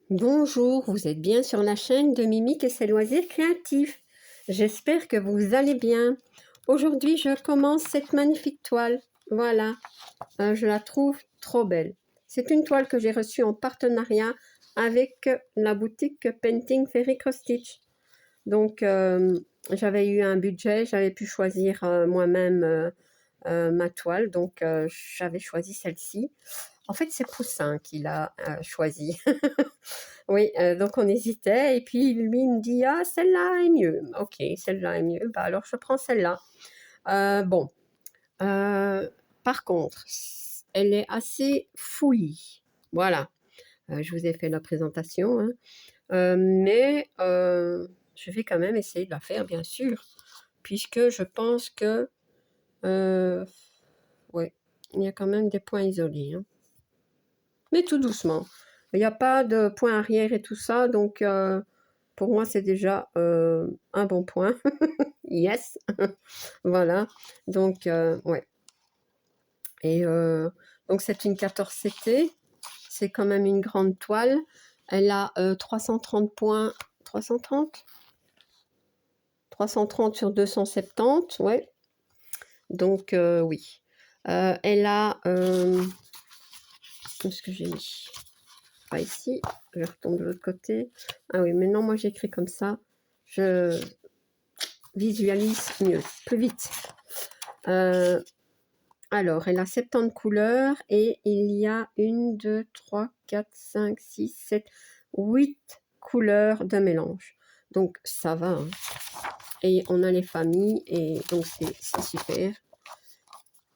Bonjour, vous êtes bien sur la chaîne de Mimique et ses loisirs créatifs. J'espère que vous allez bien. Aujourd'hui, je commence cette magnifique toile. Voilà, je la trouve trop belle. C'est une toile que j'ai reçue en partenariat avec la boutique Painting Fairy Cross Stitch. Donc, j'avais eu un budget, j'avais pu choisir moi-même ma toile. Donc, j'avais choisi celle-ci. En fait, c'est Poussin qui l'a choisi. Oui, donc on hésitait et puis lui il me dit: «Ah celle-là est mieux». OK, celle-là est mieux, bah alors je prends celle-là. Bon, par contre, elle est assez fouillie. Voilà, je vous ai fait la présentation, hein, mais je vais quand même essayer de la faire bien sûr, puisque je pense que, ouais, il y a quand même des points isolés, hein. Mais tout doucement. Il n'y a pas de point arrière et tout ça, donc pour moi, c'est déjà un bon point. Yes. Voilà. Donc, ouais. Et donc, c'est une 14CT. C'est quand même une grande toile. Elle a 330 points. 330 330 sur 270. Ouais. Donc, oui. Elle a... Où est-ce que j'ai mis? Pas ici. Je retombe de l'autre côté. Ah oui, mais non, moi, j'écris comme ça. Je visualise mieux, plus vite. Alors, elle a 70 couleurs et il y a 1, 2, 3, 4, 5, 6, 7, 8 couleurs de mélange. Donc, ça va. Hein. Et on a les familles et donc c'est super.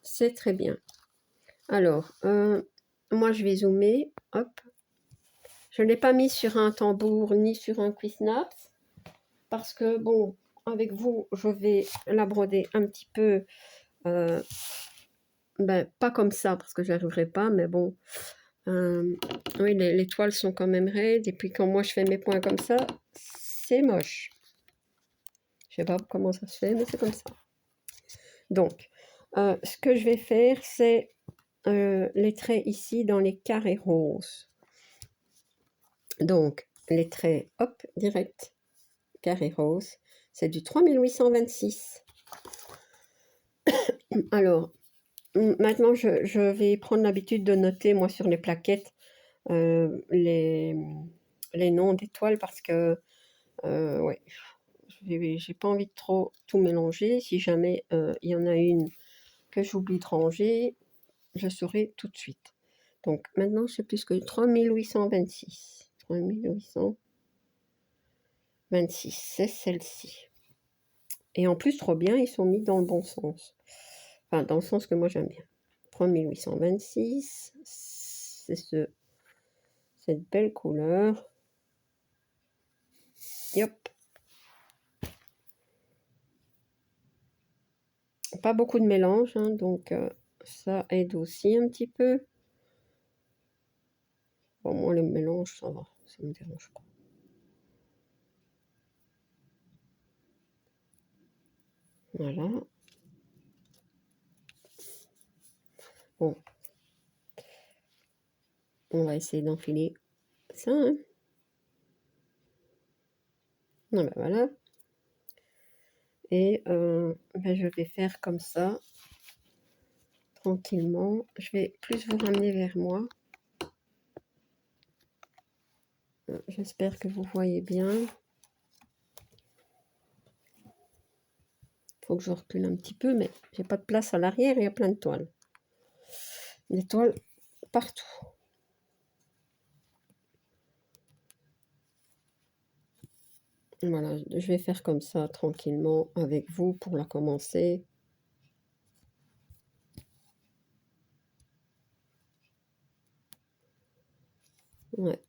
C'est très bien. Alors, moi, je vais zoomer. Hop. Je ne l'ai pas mis sur un tambour ni sur un Quick-Snaps parce que, bon, avec vous, je vais la broder un petit peu... ben, pas comme ça, parce que je n'y arriverai pas, mais bon. Oui, les toiles sont quand même raides. Et puis quand moi je fais mes points comme ça, c'est moche. Je sais pas comment ça se fait, mais c'est comme ça. Donc, ce que je vais faire, c'est les traits ici dans les carrés roses. Donc, les traits, hop, direct, carré rose. C'est du 3826. Alors, maintenant, je vais prendre l'habitude de noter, moi, sur les plaquettes, les noms des toiles parce que, ouais, j'ai pas envie de trop tout mélanger. Si jamais il y en a une que j'oublie de ranger, je saurai tout de suite. Donc maintenant, je sais plus que 3826. 3826, c'est celle-ci. Et en plus, trop bien, ils sont mis dans le bon sens. Enfin, dans le sens que moi j'aime bien. 3826, c'est cette belle couleur. Yop. Pas beaucoup de mélange, hein, donc ça aide aussi un petit peu. Bon, moi, le mélange, ça va, ça me dérange pas. Voilà. Bon. On va essayer d'enfiler ça, hein. Ah ben voilà. Et ben je vais faire comme ça, tranquillement. Je vais plus vous ramener vers moi. J'espère que vous voyez bien. Faut que je recule un petit peu, mais j'ai pas de place à l'arrière, il y a plein de toiles. Des toiles partout. Voilà, je vais faire comme ça tranquillement avec vous pour la commencer. Ouais.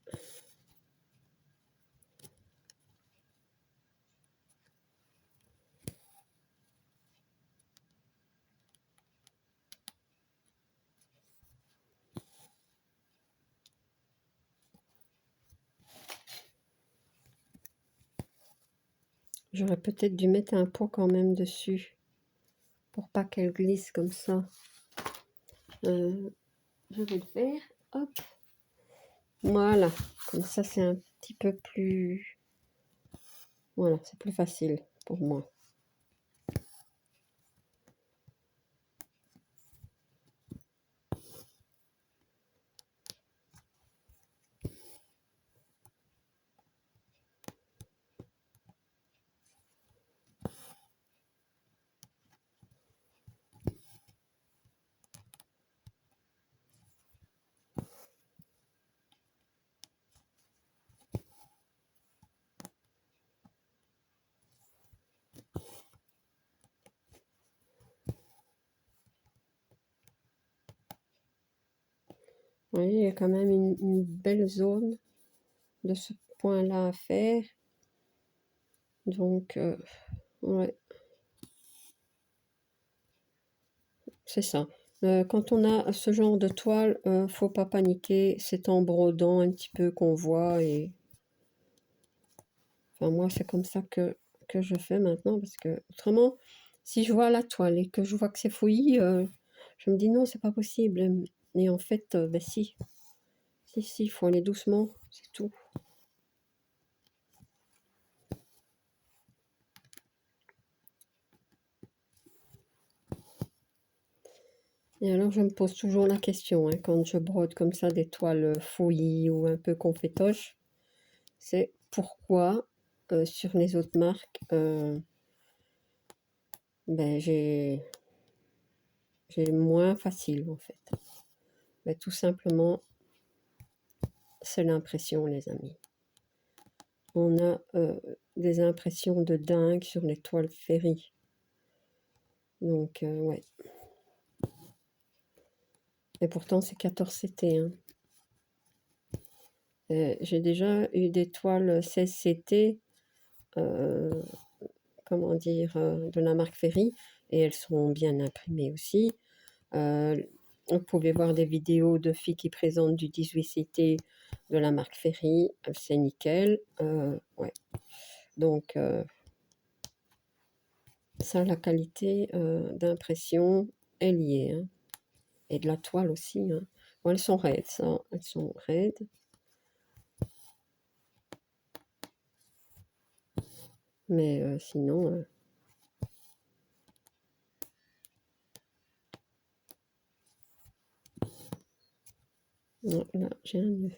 J'aurais peut-être dû mettre un pot quand même dessus pour pas qu'elle glisse comme ça. Je vais le faire. Hop. Voilà, comme ça c'est un petit peu plus... Voilà, c'est plus facile pour moi. Vous voyez, il y a quand même une belle zone de ce point-là à faire. Donc, ouais, c'est ça. Quand on a ce genre de toile, faut pas paniquer. C'est en brodant un petit peu qu'on voit. Et enfin, moi, c'est comme ça que je fais maintenant. Parce que autrement, si je vois la toile et que je vois que c'est fouillis, je me dis non, c'est pas possible. Et en fait, ben si. Si, il faut aller doucement, c'est tout. Et alors, je me pose toujours la question, hein, quand je brode comme ça des toiles fouillis ou un peu confétoches, c'est pourquoi sur les autres marques, ben, j'ai moins facile en fait. Ben, tout simplement, c'est l'impression, les amis. On a des impressions de dingue sur les toiles Ferry. Donc, ouais. Et pourtant, c'est 14 CT. Hein. J'ai déjà eu des toiles 16 CT, comment dire, de la marque Ferry, et elles sont bien imprimées aussi. Vous pouvez voir des vidéos de filles qui présentent du 18 CT de la marque Ferry, c'est nickel. Ouais. Donc, ça, la qualité d'impression est liée. Hein. Et de la toile aussi. Hein. Bon, elles sont raides, ça. Elles sont raides. Mais sinon... non, là, j'ai un nœud.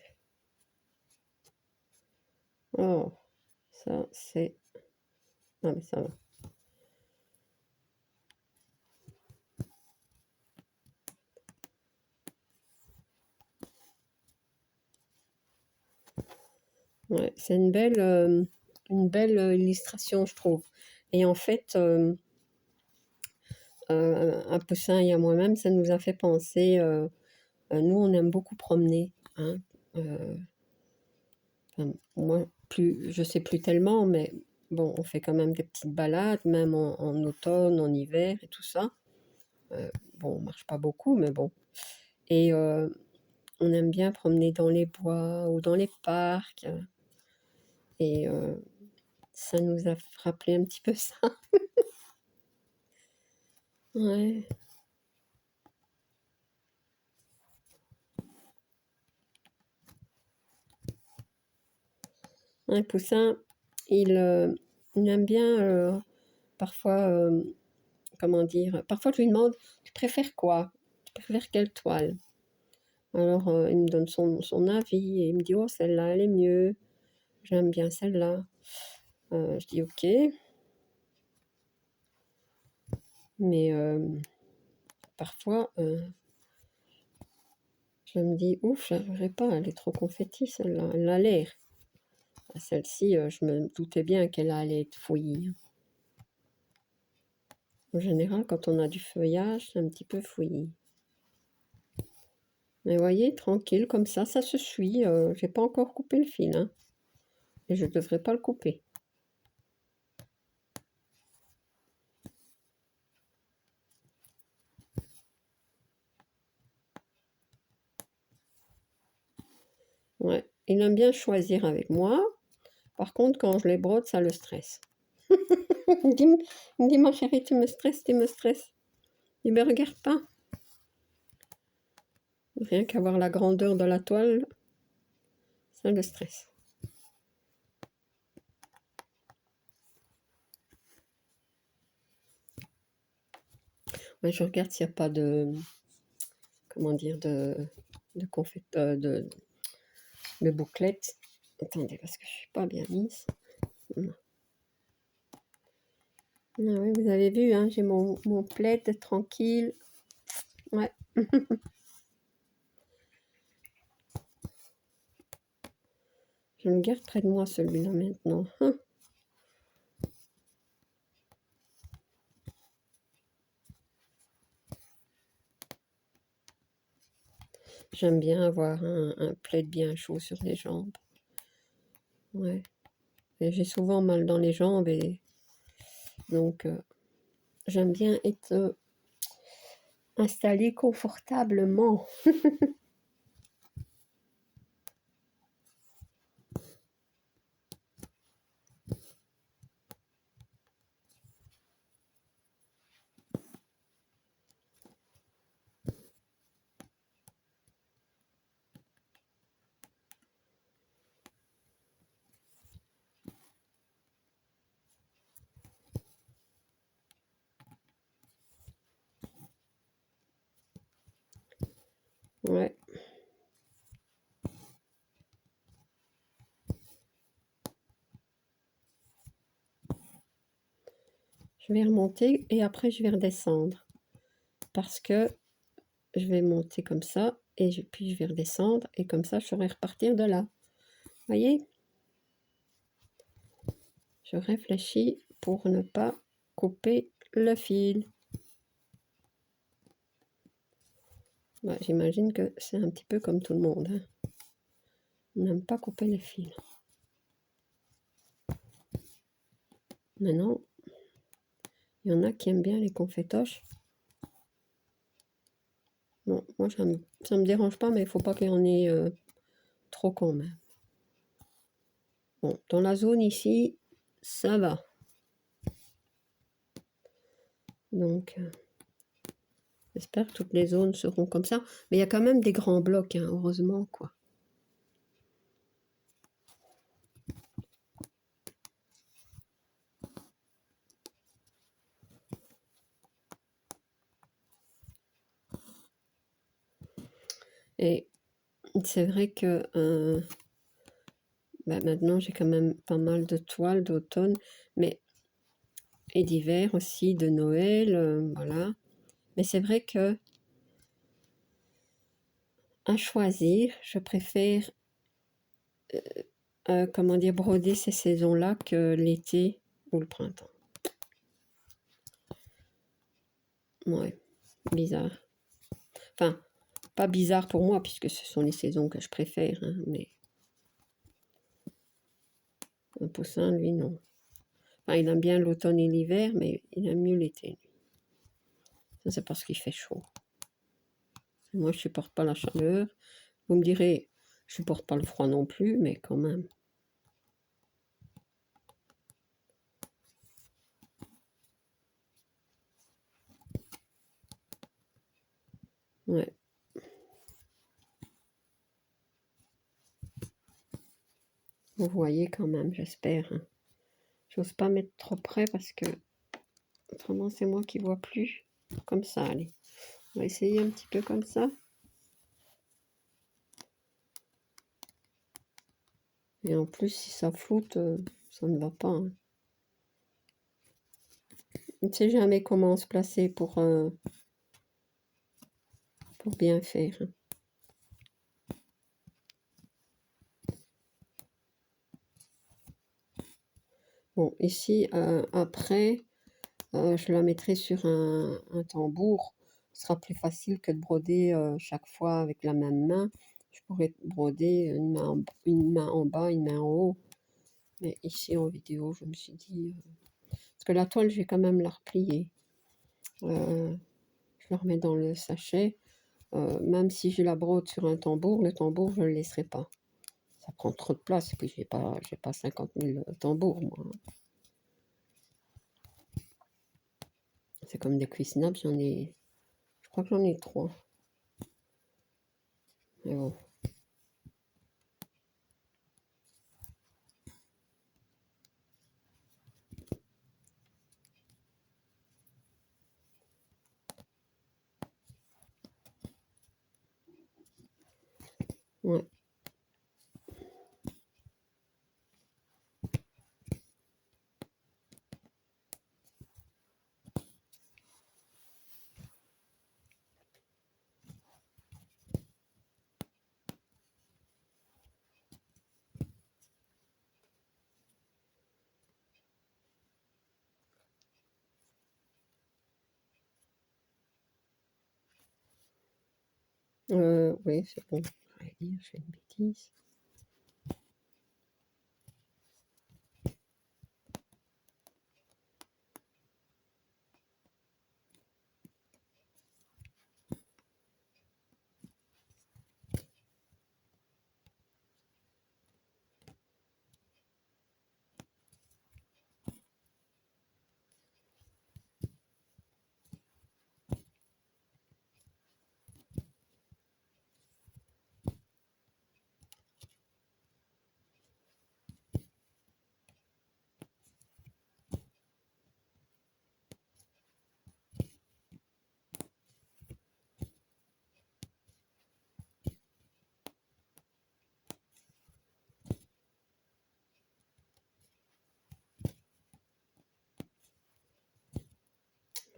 Oh, ça, c'est... Ah, mais ça va. Ouais, c'est une belle illustration, je trouve. Et en fait, un peu ça et à moi-même, ça nous a fait penser... nous, on aime beaucoup promener. Hein. Enfin, moi, plus, je sais plus tellement, mais bon, on fait quand même des petites balades, même en automne, en hiver et tout ça. Bon, on marche pas beaucoup, mais bon. Et on aime bien promener dans les bois ou dans les parcs. Et ça nous a rappelé un petit peu ça. Ouais. Un poussin, il aime bien parfois, comment dire, parfois je lui demande, tu préfères quoi? Tu préfères quelle toile? Alors il me donne son avis et il me dit, oh celle-là elle est mieux, j'aime bien celle-là. Je dis ok, mais parfois je me dis, ouf, j'arriverai pas, elle est trop confetti celle-là, elle a l'air. Celle-ci, je me doutais bien qu'elle allait être fouillie. En général, quand on a du feuillage, c'est un petit peu fouillis. Mais vous voyez, tranquille, comme ça se suit. J'ai pas encore coupé le fil. Hein, et je devrais pas le couper. Ouais, il aime bien choisir avec moi. Par contre, quand je les brode, ça le stresse. il me dit, ma chérie, tu me stresses, tu me stresses. Il me regarde pas. Rien qu'à voir la grandeur de la toile. ça le stress. Ouais, je regarde s'il n'y a pas de, comment dire, de confet, de bouclettes. Attendez, parce que je suis pas bien mise. Non. Ah oui, vous avez vu, hein, j'ai mon plaid tranquille. Ouais. Je le garde près de moi, celui-là, maintenant. J'aime bien avoir un plaid bien chaud sur les jambes. Ouais. Et j'ai souvent mal dans les jambes et donc j'aime bien être installée confortablement. Ouais. Je vais remonter et après je vais redescendre. Parce que je vais monter comme ça et puis je vais redescendre et comme ça je saurai repartir de là. Voyez? Je réfléchis pour ne pas couper le fil. Ouais, j'imagine que c'est un petit peu comme tout le monde, hein. On n'aime pas couper les fils. Maintenant, il y en a qui aiment bien les confetoches. Bon, moi, ça me dérange pas, mais il faut pas qu'il y en ait trop quand même. Bon, dans la zone ici, ça va. Donc, j'espère que toutes les zones seront comme ça. Mais il y a quand même des grands blocs, hein, heureusement, quoi. Et c'est vrai que maintenant, j'ai quand même pas mal de toiles d'automne, mais et d'hiver aussi, de Noël, voilà. Mais c'est vrai que à choisir, je préfère, comment dire, broder ces saisons-là que l'été ou le printemps. Ouais, bizarre. Enfin, pas bizarre pour moi, puisque ce sont les saisons que je préfère, hein, mais un poussin, lui, non. Enfin, il aime bien l'automne et l'hiver, mais il aime mieux l'été. Ça, c'est parce qu'il fait chaud. Moi, je supporte pas la chaleur. Vous me direz, je supporte pas le froid non plus, mais quand même. Ouais. Vous voyez quand même, j'espère, hein. J'ose pas mettre trop près parce que autrement c'est moi qui vois plus. Comme ça, allez. On va essayer un petit peu comme ça. Et en plus, si ça floute, ça ne va pas, hein. On ne sait jamais comment se placer pour bien faire, hein. Bon, ici, après, je la mettrai sur un tambour. Ce sera plus facile que de broder chaque fois avec la même main. Je pourrais broder une main en bas, une main en haut. Mais ici, en vidéo, je me suis dit... parce que la toile, je vais quand même la replier. Je la remets dans le sachet. Même si je la brode sur un tambour, le tambour, je ne le laisserai pas. Ça prend trop de place. Et puis, j'ai pas 50 000 tambours, moi. C'est comme des cuissinables, j'en ai... Je crois que j'en ai 3. Mais bon. Ouais. Oui, c'est bon. J'allais dire, je fais une bêtise.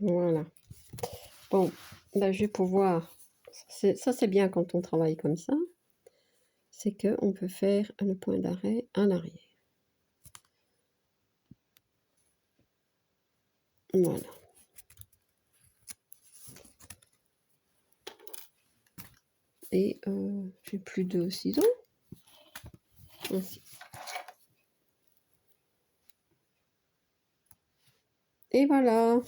Voilà. Bon, ben, je vais pouvoir... Ça, c'est bien quand on travaille comme ça. C'est qu'on peut faire le point d'arrêt en arrière. Voilà. Et j'ai plus de ciseaux. Ainsi. Et voilà.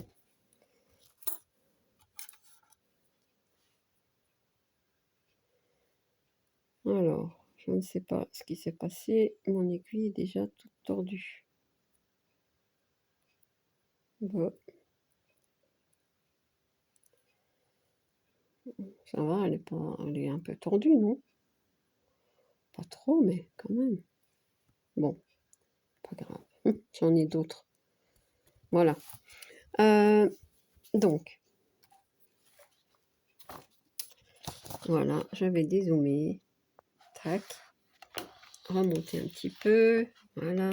Alors, je ne sais pas ce qui s'est passé. Mon aiguille est déjà toute tordue. Bon. Ça va, elle est un peu tordue, non? Pas trop, mais quand même. Bon, pas grave. J'en ai d'autres. Voilà. Donc, voilà, je vais dézoomer. Tac. Remonter un petit peu. Voilà.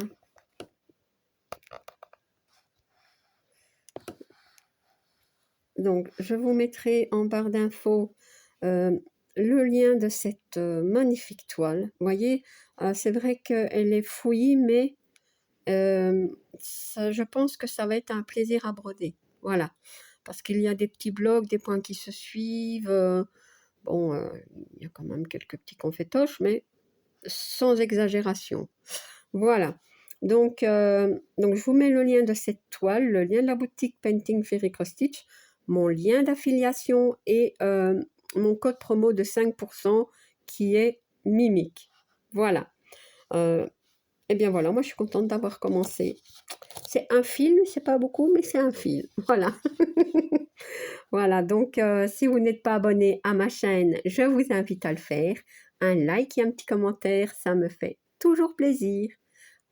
Donc, je vous mettrai en barre d'infos le lien de cette magnifique toile. Vous voyez, c'est vrai qu'elle est fouillie, mais je pense que ça va être un plaisir à broder. Voilà. Parce qu'il y a des petits blocs, des points qui se suivent. Bon, il y a quand même quelques petits confétoches, mais sans exagération. Voilà. Donc, je vous mets le lien de cette toile, le lien de la boutique Painting Fairy Cross Stitch, mon lien d'affiliation et mon code promo de 5% qui est Mimique. Voilà. Et bien voilà, moi je suis contente d'avoir commencé. C'est un fil, c'est pas beaucoup, mais c'est un fil. Voilà. Voilà, donc si vous n'êtes pas abonné à ma chaîne, je vous invite à le faire. Un like et un petit commentaire, ça me fait toujours plaisir.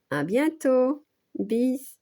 À bientôt. Bis.